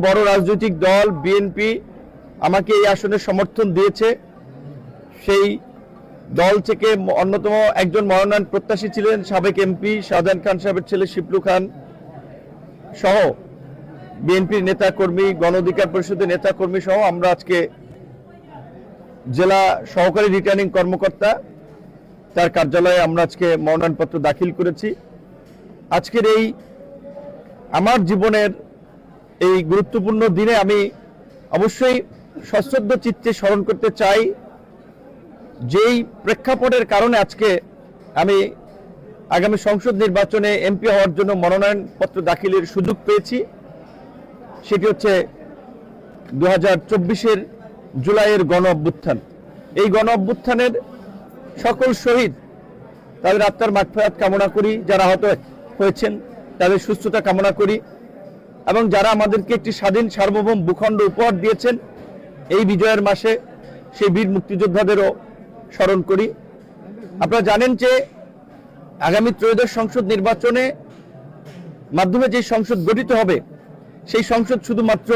বড় রাজনৈতিক দল বিএনপি আমাকে এই আসনে সমর্থন দিয়েছে। সেই দল থেকে অন্যতম একজন মনোনয়ন প্রত্যাশী ছিলেন সাবেক এমপি শাহজাহান খান সাহেবের ছেলে শিপলু খান সহ বিএনপির নেতাকর্মী, গণ অধিকার পরিষদের নেতাকর্মী সহ আমরা আজকে জেলা সহকারী রিটার্নিং কর্মকর্তা তার কার্যালয়ে আমরা আজকে মনোনয়নপত্র দাখিল করেছি। আজকের এই আমার জীবনের এই গুরুত্বপূর্ণ দিনে আমি অবশ্যই সশ্রদ্ধ চিত্তে স্মরণ করতে চাই যেই প্রেক্ষাপটের কারণে আজকে আমি আগামী সংসদ নির্বাচনে এমপি হওয়ার জন্য মনোনয়নপত্র দাখিলের সুযোগ পেয়েছি। সেটি হচ্ছে 2024-এর জুলাইয়ের গণ অভ্যুত্থান। এই গণ অভ্যুত্থানের সকল শহীদ তাদের আত্মার মাগফিরাত কামনা করি, যারা আহত হয়েছেন তাদের সুস্থতা কামনা করি, এবং যারা আমাদেরকে একটি স্বাধীন সার্বভৌম ভূখণ্ড উপহার দিয়েছেন এই বিজয়ের মাসে সেই বীর মুক্তিযোদ্ধাদেরও স্মরণ করি। আপনারা জানেন যে আগামী ত্রয়োদশ সংসদ নির্বাচনে মাধ্যমে যে সংসদ গঠিত হবে সেই সংসদ শুধুমাত্র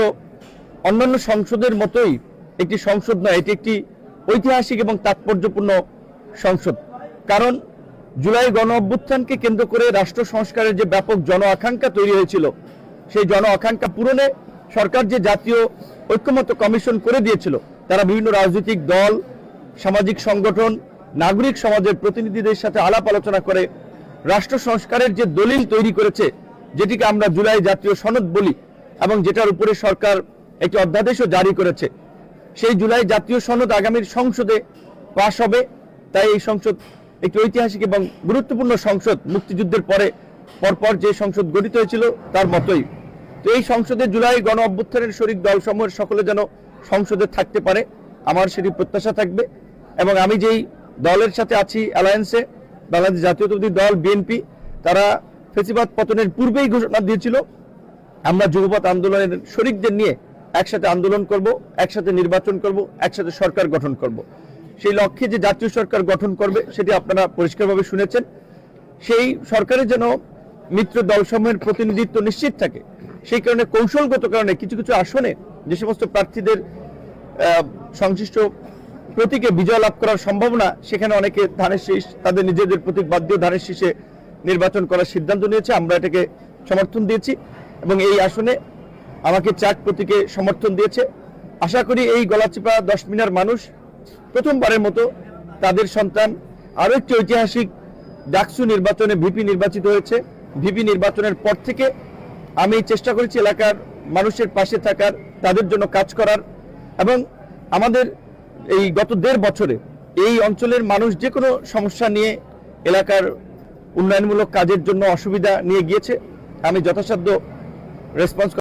অন্যান্য সংসদের মতোই একটি সংসদ নয়, এটি একটি ঐতিহাসিক এবং তাৎপর্যপূর্ণ সংসদ। কারণ জুলাই গণ অভ্যুত্থানকে কেন্দ্র করে রাষ্ট্র সংস্কারের যে ব্যাপক জন আকাঙ্ক্ষা তৈরি হয়েছিল সেই জন আকাঙ্ক্ষা পূরণে সরকার যে জাতীয় ঐক্যমত্য কমিশন করে দিয়েছিল, তারা বিভিন্ন রাজনৈতিক দল, সামাজিক সংগঠন, নাগরিক সমাজের প্রতিনিধিদের সাথে আলাপ আলোচনা করে রাষ্ট্র সংস্কারের যে দলিল তৈরি করেছে, যেটিকে আমরা জুলাই জাতীয় সনদ বলি এবং যেটার উপরে সরকার একটি অধ্যাদেশও জারি করেছে, সেই জুলাই জাতীয় সনদ আগামীর সংসদে পাশ হবে। তাই এই সংসদ একটি ঐতিহাসিক এবং গুরুত্বপূর্ণ সংসদ, মুক্তিযুদ্ধের পরপর যে সংসদ গঠিত হয়েছিল তার মতোই। তো এই সংসদে জুলাই গণ অভ্যুত্থানের শরিক দলসমূহের সকলে যেন সংসদে থাকতে পারে, আমার সেটি প্রত্যাশা থাকবে। এবং আমি যেই দলের সাথে আছি অ্যালায়েন্সে, বাংলাদেশ জাতীয়তাবাদী দল বিএনপি, তারা ফেসিবাদ পতনের পূর্বেই ঘোষণা দিয়েছিল আমরা যুগপৎ আন্দোলনের শরিকদের নিয়ে একসাথে আন্দোলন করব, একসাথে নির্বাচন করব, একসাথে সরকার গঠন করব। সেই লক্ষ্যে যে জাতীয় সরকার গঠন করবে সেটি আপনারা পরিষ্কারভাবে শুনেছেন। সেই সরকারের যেন মিত্র দলসমূহের প্রতিনিধিত্ব নিশ্চিত থাকে, সেই কারণে কৌশলগত কারণে কিছু কিছু আসনে যে সমস্ত প্রার্থীদের সংশ্লিষ্ট প্রতীকে বিজয় লাভ করার সম্ভাবনা, সেখানে অনেকে ধানের শীষ, তাদের নিজেদের প্রতীক বাদ দিয়ে ধানের শীষে নির্বাচন করার সিদ্ধান্ত নিয়েছে। আমরা এটাকে সমর্থন দিয়েছি এবং এই আসনে আমাকে চাক প্রতীকে সমর্থন দিয়েছে। আশা করি এই গলাচিপা 10 মিনার মানুষ প্রথমবারের মতো তাদের সন্তান আরও একটি ঐতিহাসিক ডাকসু নির্বাচনে ভিপি নির্বাচিত হয়েছে। ভিপি নির্বাচনের পর থেকে আমি চেষ্টা করেছি এলাকার মানুষের পাশে থাকার, তাদের জন্য কাজ করার, এবং আমাদের এই গত 1.5 বছরে এই অঞ্চলের মানুষ যে কোনো সমস্যা নিয়ে এলাকার উন্নয়নমূলক কাজের জন্য অসুবিধা নিয়ে গিয়েছে, আমি যথাসাধ্য রেসপন্স